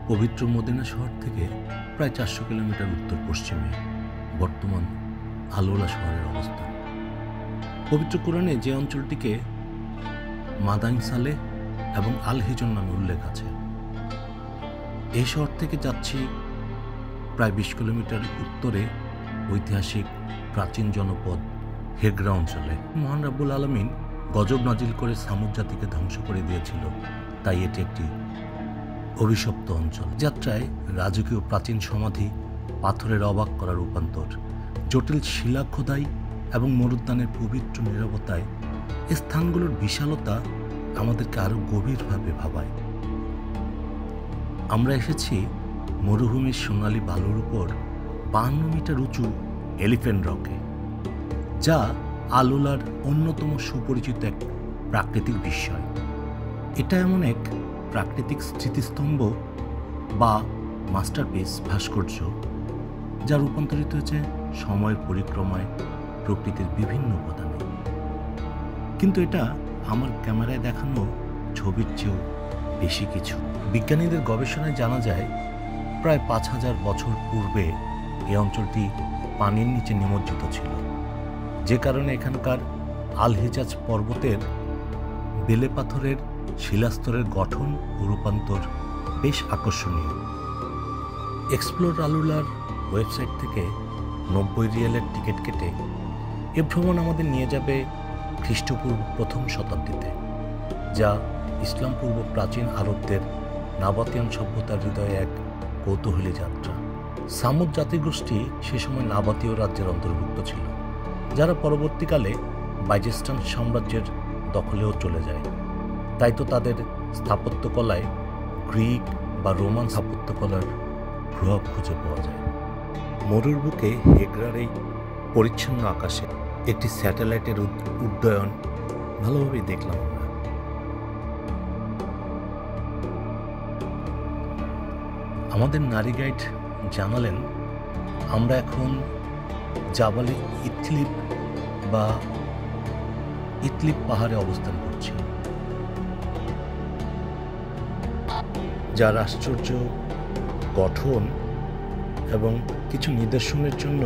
পবিত্র মদিনা শহর থেকে প্রায় 400 কিলোমিটার উত্তর পশ্চিমে বর্তমান আল-উলা শহরের অবস্থান। পবিত্র কোরআনে যে অঞ্চলটিকে মাদাইন সালেহ এবং আল হিজন নামে উল্লেখ আছে, এই শহর থেকে যাচ্ছি প্রায় 20 কিলোমিটার উত্তরে ঐতিহাসিক প্রাচীন জনপদ হেগরা অঞ্চলে। মহান রাব্বুল আলামিন গজব নাজিল করে সামুদ জাতিকে ধ্বংস করে দিয়েছিল, তাই এটি একটি অভিশপ্ত অঞ্চল। যাত্রায় রাজকীয় প্রাচীন সমাধি, পাথরের অবাক করা রূপান্তর, জটিল শিলা খোদাই এবং মরুদ্যানের পবিত্র নীরবতায় স্থানগুলোর বিশালতা আমাদেরকে আরও গভীরভাবে ভাবায়। আমরা এসেছি মরুভূমির সোনালি বালুর উপর 52 মিটার উঁচু এলিফ্যান্ট রকে, যা আল-উলার অন্যতম সুপরিচিত এক প্রাকৃতিক বিস্ময়। এটা এমন এক প্রাকৃতিক স্মৃতিস্তম্ভ বা মাস্টারপিস ভাস্কর্য, যা রূপান্তরিত হয়েছে সময়ের পরিক্রমায় প্রকৃতির বিভিন্ন উপাদানে। কিন্তু এটা আমার ক্যামেরায় দেখানো ছবির চেয়েও বেশি কিছু। বিজ্ঞানীদের গবেষণায় জানা যায়, প্রায় 5000 বছর পূর্বে এই অঞ্চলটি পানির নিচে নিমজ্জিত ছিল, যে কারণে এখানকার আল হিজাজ পর্বতের বেলে পাথরের শিলাস্তরের গঠন ও রূপান্তর বেশ আকর্ষণীয়। এক্সপ্লোর আল-উলার ওয়েবসাইট থেকে 90 রিয়ালের টিকিট কেটে এ ভ্রমণ আমাদের নিয়ে যাবে খ্রিস্টপূর্ব প্রথম শতাব্দীতে, যা ইসলাম পূর্ব প্রাচীন আরবদের নাবাতিয়ান সভ্যতার হৃদয়ে এক কৌতূহলী যাত্রা। সামুদ জাতিগোষ্ঠী সে সময় নাবাতীয় রাজ্যের অন্তর্ভুক্ত ছিল, যারা পরবর্তীকালে বাইজেন্টাইন সাম্রাজ্যের দখলেও চলে যায়। তাই তো তাদের স্থাপত্যকলায় গ্রিক বা রোমান স্থাপত্যকলার প্রভাব খুঁজে পাওয়া যায়। মরুর বুকে হেগরার এই পরিচ্ছন্ন আকাশে একটি স্যাটেলাইটের উড্ডয়ন ভালোভাবেই দেখলাম আমরা। আমাদের নারী গাইড জানালেন, আমরা এখন জাবালে ইতলিব বা ইতলিব পাহাড়ে অবস্থান করছি, যার আশ্চর্য গঠন এবং কিছু নিদর্শনের জন্য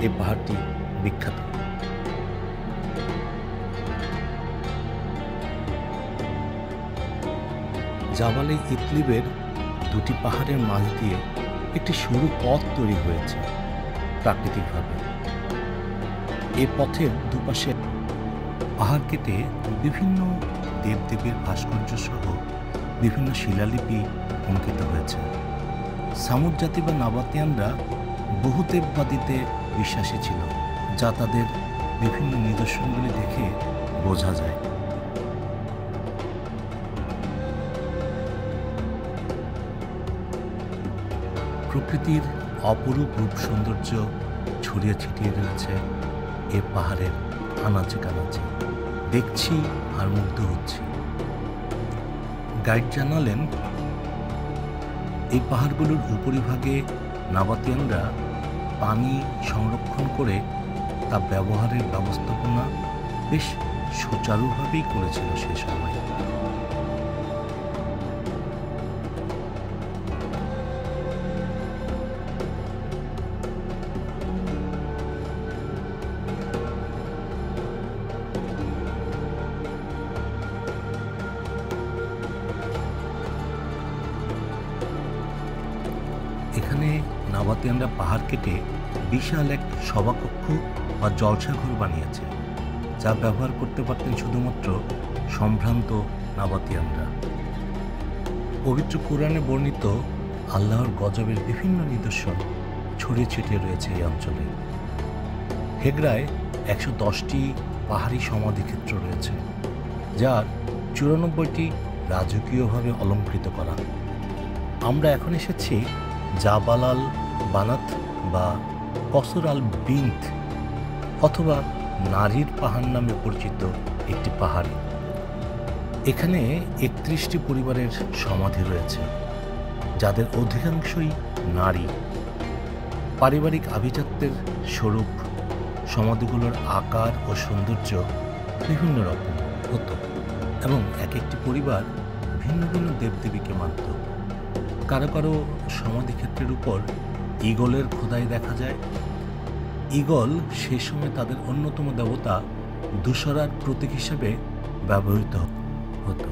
এই পাহাড়টি বিখ্যাত। জাবালে ইতলিবের দুটি পাহাড়ের মাঝ দিয়ে একটি সরু পথ তৈরি হয়েছে প্রাকৃতিকভাবে। এই পথের দুপাশে পাহাড় কেটে বিভিন্ন দেবদেবীর ভাস্কর্য সহ বিভিন্ন শিলালিপি অঙ্কিত হয়েছে। সামুদ জাতি বা নাবাতিয়ানরা বহুদেববাদীতে বিশ্বাসী ছিল, যা তাদের বিভিন্ন নিদর্শনগুলি দেখে বোঝা যায়। প্রকৃতির অপরূপ রূপ সৌন্দর্য ছড়িয়ে ছিটিয়ে রয়েছে এ পাহাড়ের আনাচে কানাচে। দেখছি আর মুগ্ধ হচ্ছি। গাইড জানালেন, এই পাহাড়গুলোর উপরিভাগে নাবাতিয়ানরা পানি সংরক্ষণ করে তা ব্যবহারের ব্যবস্থাপনা বেশ সুচারুভাবেই করেছিল সে সময়। এখানে নাবাতিয়ানরা পাহাড় কেটে বিশাল এক সভাকক্ষ বা জলসাঘর বানিয়েছে, যা ব্যবহার করতে পারতেন শুধুমাত্র সম্ভ্রান্ত নাবাতিয়ানরা। পবিত্র কোরআনে বর্ণিত আল্লাহর গজবের বিভিন্ন নিদর্শন ছড়িয়ে ছিটিয়ে রয়েছে এই অঞ্চলে। হেগরায় 110টি পাহাড়ি সমাধিক্ষেত্র রয়েছে, যার 94টি রাজকীয়ভাবে অলঙ্কৃত করা। আমরা এখন এসেছি জাবাল আল বানাত বা কসর আল বিন্ত অথবা নারীর পাহাড় নামে পরিচিত একটি পাহাড়ে। এখানে 31টি পরিবারের সমাধি রয়েছে, যাদের অধিকাংশই নারী। পারিবারিক আভিজাত্যের স্বরূপ সমাধিগুলোর আকার ও সৌন্দর্য বিভিন্ন রকম হতো এবং এক একটি পরিবার ভিন্ন ভিন্ন দেবদেবীকে মানত। কারো কারো সমাধিক্ষেত্রের উপর ঈগলের খোদাই দেখা যায়। ঈগল সে সময় তাদের অন্যতম দেবতা দূষরার প্রতীক হিসেবে ব্যবহৃত হতো।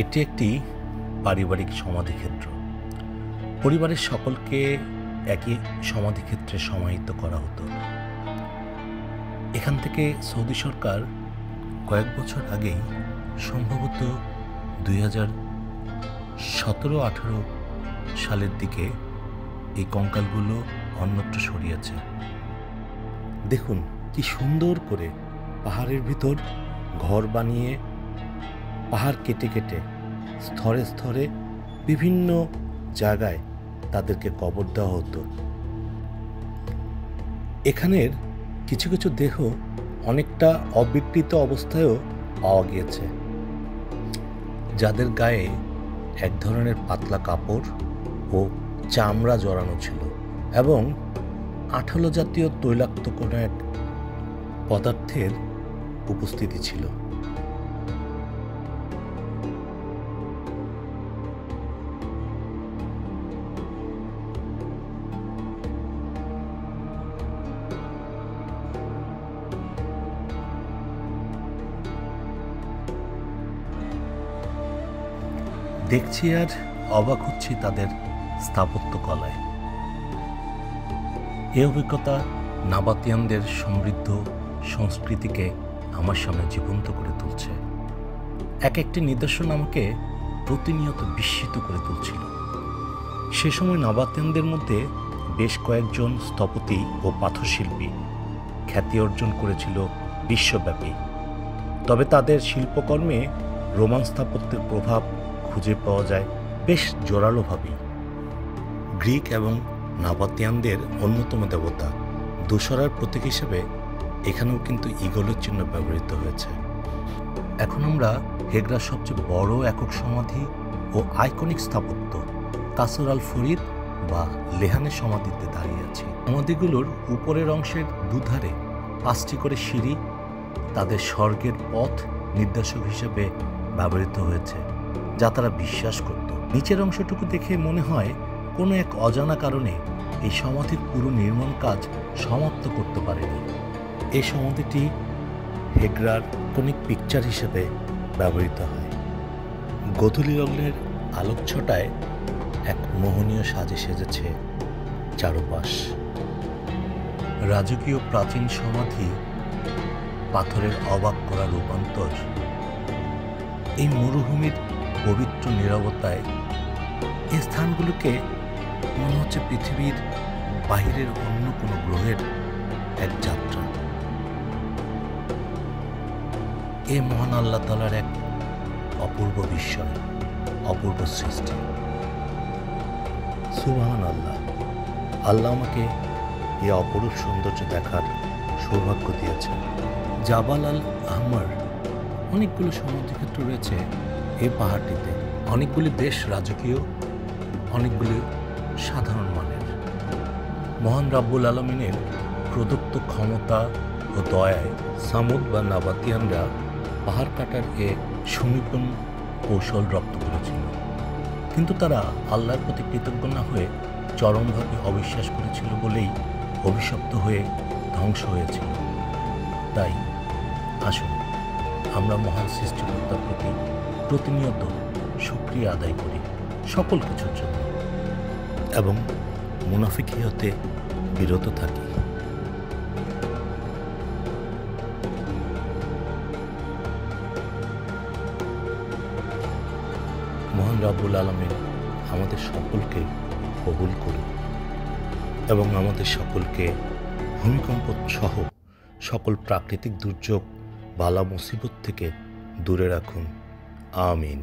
এটি একটি পারিবারিক সমাধিক্ষেত্র। পরিবারের সকলকে একই সমাধিক্ষেত্রে সমাহিত করা হতো। এখান থেকে সৌদি সরকার কয়েক বছর আগেই, সম্ভবত 2017-18 সালের দিকে, এই কঙ্কালগুলো অন্যত্র সরিয়েছে। দেখুন কি সুন্দর করে পাহাড়ের ভিতর ঘর বানিয়ে, পাহাড় কেটে কেটে স্তরে স্তরে বিভিন্ন জায়গায় তাদেরকে কবর দেওয়া হতো। এখানের কিছু কিছু দেহ অনেকটা অবিকৃত অবস্থায়ও পাওয়া গিয়েছে, যাদের গায়ে এক ধরনের পাতলা কাপড় ও চামড়া জড়ানো ছিল এবং আঠালো জাতীয় তৈলাক্ত কোনো এক পদার্থের উপস্থিতি ছিল। দেখছি আর অবাক হচ্ছি তাদের স্থাপত্য কলায়। এই অভিজ্ঞতা নাবাতিয়ানদের সমৃদ্ধ সংস্কৃতিকে আমার সামনে জীবন্ত করে তুলছে। এক একটি নিদর্শন আমাকে প্রতিনিয়ত বিস্মিত করে তুলছিল। সে সময় নাবাতিয়ানদের মধ্যে বেশ কয়েকজন স্থপতি ও পাথরশিল্পী খ্যাতি অর্জন করেছিল বিশ্বব্যাপী। তবে তাদের শিল্পকর্মে রোমান স্থাপত্যের প্রভাব খুঁজে পাওয়া যায় বেশ জোরালোভাবেই। গ্রিক এবং নাবাতিয়ানদের অন্যতম দেবতা দূষরার প্রতীক হিসেবে এখানেও কিন্তু ঈগলের চিহ্ন ব্যবহৃত হয়েছে। এখন আমরা হেগরার সবচেয়ে বড় একক সমাধি ও আইকনিক স্থাপত্য কাসর আল ফরিদ বা লেহানের সমাধিতে দাঁড়িয়ে আছি। সমাধিগুলোর উপরের অংশের দুধারে 5টি করে সিঁড়ি তাদের স্বর্গের পথ নির্দেশক হিসেবে ব্যবহৃত হয়েছে, যা তারা বিশ্বাস করত। নিচের অংশটুকু দেখে মনে হয় কোনো এক অজানা কারণে এই সমাধির পুরো নির্মাণ কাজ সমাপ্ত করতে পারেনি। এই সমাধিটি হেগরার আইকনিক পিকচার হিসেবে ব্যবহৃত হয়। গোধূলি লগ্নের আলোকছটায় এক মোহনীয় সাজে সেজেছে চারপাশ। রাজকীয় প্রাচীন সমাধি, পাথরের অবাক করা রূপান্তর, এই মরুভূমির পবিত্র নীরবতায় এই স্থানগুলোকে মনে হচ্ছে পৃথিবীর বাহিরের অন্য কোনো গ্রহের এক যাত্রা। এ মহান আল্লাহ তাআলার এক অপূর্ব বিস্ময়, অপূর্ব সৃষ্টি। সুবহান আল্লাহ। আল্লাহ আমাকে এই অপরূপ সৌন্দর্য দেখার সৌভাগ্য দিয়েছে। জাবাল আল আহমার অনেকগুলো সমাধিক্ষেত্র রয়েছে এই পাহাড়টিতে। অনেকগুলি বেশ রাজকীয়, অনেকগুলি সাধারণ মানের। মহান রাব্বুল আলামিনের প্রদত্ত ক্ষমতা ও দয়ায় সামুদ বা নাবাতিয়ানরা পাহাড় কাটার এ সুনিপুণ কৌশল রপ্ত করেছিল, কিন্তু তারা আল্লাহর প্রতি কৃতজ্ঞ না হয়ে চরমভাবে অবিশ্বাস করেছিল বলেই অভিশপ্ত হয়ে ধ্বংস হয়েছিল। তাই আসুন আমরা মহান সৃষ্টিকর্তার প্রতি প্রতিনিয়ত শুকরিয়া আদায় করি। সকল কিছুর জন্য, এবং মুনাফিকি হতে বিরত থাকি। মহান রব্বুল আলামিন আমাদের সকলকে কবুল করুন এবং আমাদের সকলকে ভূমিকম্প সহ সকল প্রাকৃতিক দুর্যোগ, বালা মুসিবত থেকে দূরে রাখুন। আমিন।